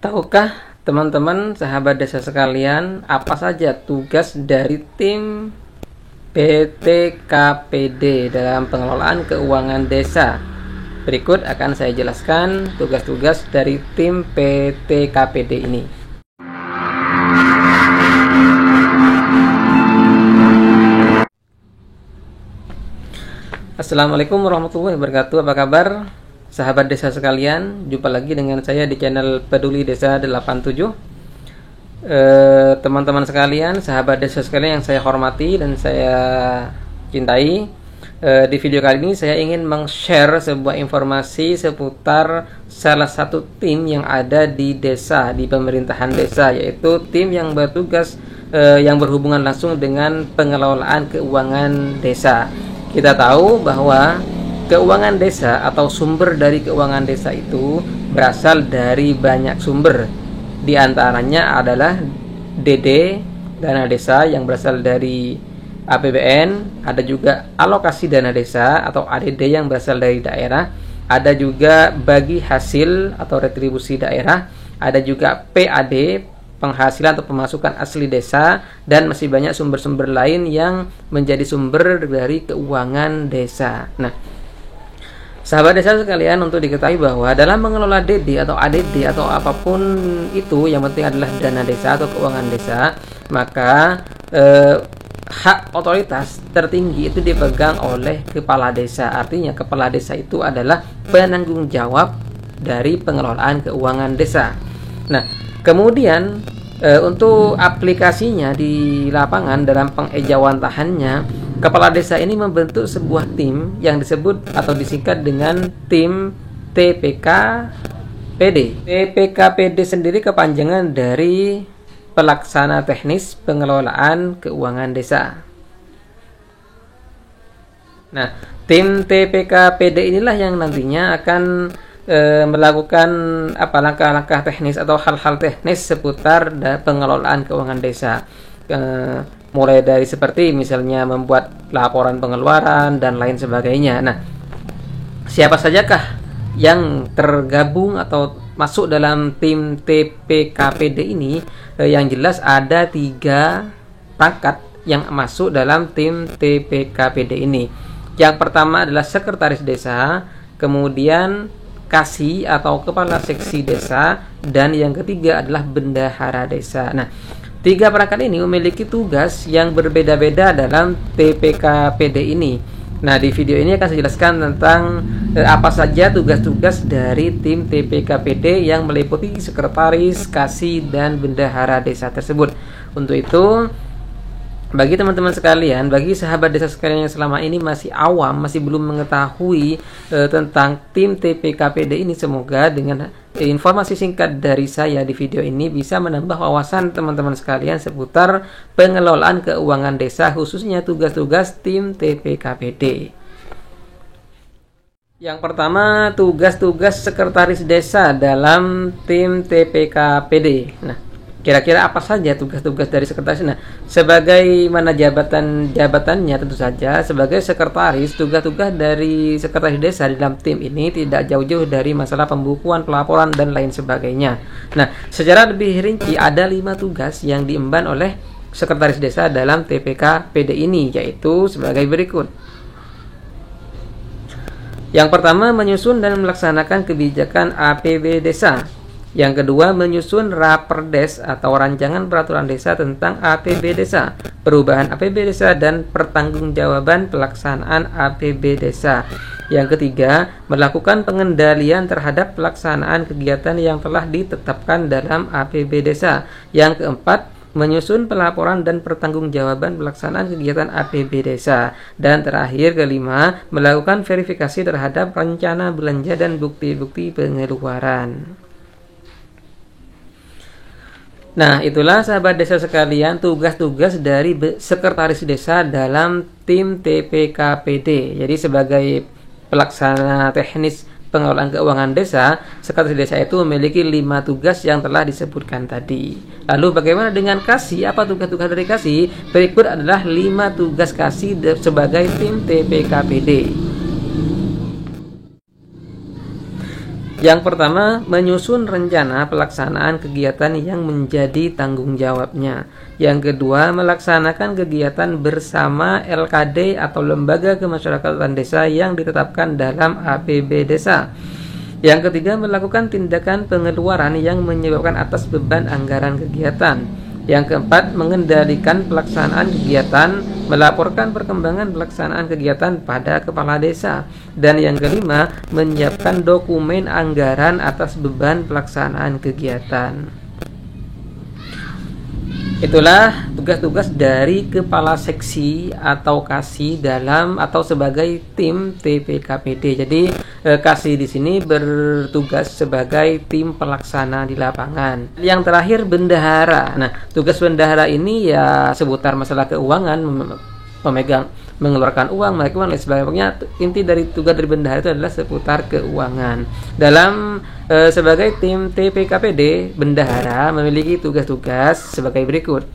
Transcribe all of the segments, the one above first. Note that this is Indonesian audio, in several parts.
Tahukah teman-teman sahabat desa sekalian apa saja tugas dari tim PTKPD dalam pengelolaan keuangan desa? Berikut akan saya jelaskan tugas-tugas dari tim PTKPD ini. Assalamualaikum warahmatullahi wabarakatuh. Apa kabar sahabat desa sekalian? Jumpa lagi dengan saya di channel Peduli Desa 87. Teman-teman sekalian, sahabat desa sekalian yang saya hormati dan saya cintai, di video kali ini saya ingin meng-share sebuah informasi seputar salah satu tim yang ada di desa, di pemerintahan desa, yaitu tim yang bertugas yang berhubungan langsung dengan pengelolaan keuangan desa. Kita tahu bahwa keuangan desa atau sumber dari keuangan desa itu berasal dari banyak sumber. Di antaranya adalah DD, dana desa yang berasal dari APBN, ada juga alokasi dana desa atau ADD yang berasal dari daerah, ada juga bagi hasil atau retribusi daerah, ada juga PAD, penghasilan atau pemasukan asli desa, dan masih banyak sumber-sumber lain yang menjadi sumber dari keuangan desa. Nah, sahabat desa sekalian, untuk diketahui bahwa dalam mengelola DD atau ADD atau apapun itu, yang penting adalah dana desa atau keuangan desa, maka hak otoritas tertinggi itu dipegang oleh kepala desa. Artinya kepala desa itu adalah penanggung jawab dari pengelolaan keuangan desa. Nah, kemudian untuk aplikasinya di lapangan dalam pengejawantahannya, kepala desa ini membentuk sebuah tim yang disebut atau disingkat dengan tim TPKPD. TPKPD sendiri kepanjangan dari Pelaksana Teknis Pengelolaan Keuangan Desa. Nah, tim TPKPD inilah yang nantinya akan melakukan langkah-langkah teknis atau hal-hal teknis seputar pengelolaan keuangan desa, mulai dari seperti misalnya membuat laporan pengeluaran dan lain sebagainya. Nah, siapa sajakah yang tergabung atau masuk dalam tim TPKPD ini? Yang jelas ada 3 pangkat yang masuk dalam tim TPKPD ini. Yang pertama adalah sekretaris desa, kemudian kasih atau kepala seksi desa, dan yang ketiga adalah bendahara desa. Nah, 3 perangkat ini memiliki tugas yang berbeda-beda dalam TPKPD ini. Nah, di video ini akan saya jelaskan tentang apa saja tugas-tugas dari tim TPKPD yang meliputi sekretaris, kasih, dan bendahara desa tersebut. Untuk itu, bagi teman-teman sekalian, bagi sahabat desa sekalian yang selama ini masih awam, masih belum mengetahui tentang tim TPKPD ini, semoga dengan informasi singkat dari saya di video ini bisa menambah wawasan teman-teman sekalian seputar pengelolaan keuangan desa, khususnya tugas-tugas tim TPKPD. Yang pertama, tugas-tugas sekretaris desa dalam tim TPKPD. Nah, kira-kira apa saja tugas-tugas dari sekretaris? Nah, sebagaimana jabatannya, tentu saja sebagai sekretaris, tugas-tugas dari sekretaris desa di dalam tim ini tidak jauh-jauh dari masalah pembukuan, pelaporan, dan lain sebagainya. Nah, secara lebih rinci ada 5 tugas yang diemban oleh sekretaris desa dalam TPKPD ini, yaitu sebagai berikut. Yang pertama, menyusun dan melaksanakan kebijakan APB desa. Yang kedua, menyusun Raperdes atau rancangan peraturan desa tentang APB desa, perubahan APB desa, dan pertanggungjawaban pelaksanaan APB desa. Yang ketiga, melakukan pengendalian terhadap pelaksanaan kegiatan yang telah ditetapkan dalam APB desa. Yang keempat, menyusun pelaporan dan pertanggungjawaban pelaksanaan kegiatan APB desa. Dan terakhir, kelima, melakukan verifikasi terhadap rencana belanja dan bukti-bukti pengeluaran. Nah, itulah sahabat desa sekalian tugas-tugas dari sekretaris desa dalam tim TPKPD. Jadi sebagai pelaksana teknis pengelolaan keuangan desa, sekretaris desa itu memiliki 5 tugas yang telah disebutkan tadi. Lalu bagaimana dengan kasih? Apa tugas-tugas dari kasih? Berikut adalah 5 tugas kasih sebagai tim TPKPD. Yang pertama, menyusun rencana pelaksanaan kegiatan yang menjadi tanggung jawabnya. Yang kedua, melaksanakan kegiatan bersama LKD atau Lembaga Kemasyarakatan Desa yang ditetapkan dalam APB Desa. Yang ketiga, melakukan tindakan pengeluaran yang menyebabkan atas beban anggaran kegiatan. Yang keempat, mengendalikan pelaksanaan kegiatan, melaporkan perkembangan pelaksanaan kegiatan pada kepala desa. Dan yang kelima, menyiapkan dokumen anggaran atas beban pelaksanaan kegiatan. Itulah tugas-tugas dari kepala seksi atau kasih dalam atau sebagai tim TPKPD. Jadi kasih di sini bertugas sebagai tim pelaksana di lapangan. Yang terakhir, bendahara. Nah, tugas bendahara ini ya seputar masalah keuangan, mengeluarkan uang, dan lain sebagainya. Inti dari tugas dari bendahara itu adalah seputar keuangan. Dalam sebagai tim TPKPD, bendahara memiliki tugas-tugas sebagai berikut.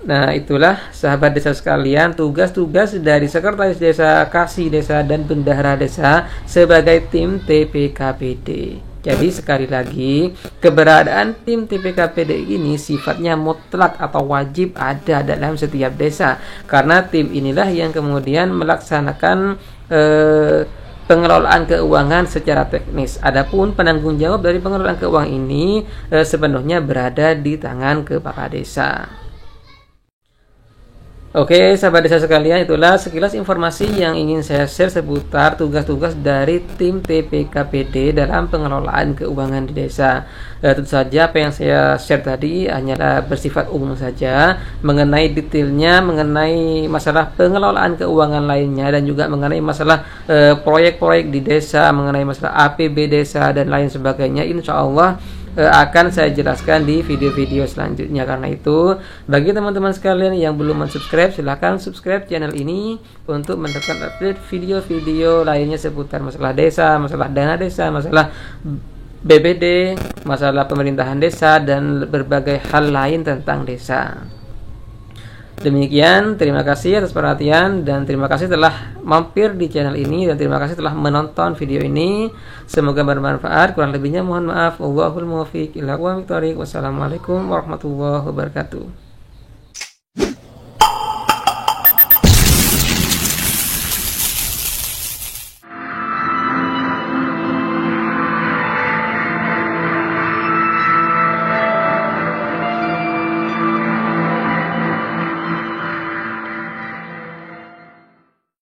Nah, itulah sahabat desa sekalian, tugas-tugas dari sekretaris desa, kasih desa, dan bendahara desa sebagai tim TPKPD. Jadi sekali lagi, keberadaan tim TPKPD ini sifatnya mutlak atau wajib ada dalam setiap desa. Karena tim inilah yang kemudian melaksanakan pengelolaan keuangan secara teknis. Adapun penanggung jawab dari pengelolaan keuangan ini sepenuhnya berada di tangan kepala desa. Oke, sahabat desa sekalian, itulah sekilas informasi yang ingin saya share seputar tugas-tugas dari tim TPKPD dalam pengelolaan keuangan di desa. Tentu saja apa yang saya share tadi hanyalah bersifat umum saja. Mengenai detailnya, mengenai masalah pengelolaan keuangan lainnya, dan juga mengenai masalah proyek-proyek di desa, mengenai masalah APB desa dan lain sebagainya, insya Allah akan saya jelaskan di video-video selanjutnya. Karena itu, bagi teman-teman sekalian yang belum subscribe, silahkan subscribe channel ini untuk mendapatkan update video-video lainnya seputar masalah desa, masalah dana desa, masalah BPD, masalah pemerintahan desa, dan berbagai hal lain tentang desa. Demikian, terima kasih atas perhatian, dan terima kasih telah mampir di channel ini, dan terima kasih telah menonton video ini. Semoga bermanfaat. Kurang lebihnya mohon maaf. Wallahul muwaffiq ila aqwamit thoriq. Wassalamualaikum warahmatullahi wabarakatuh.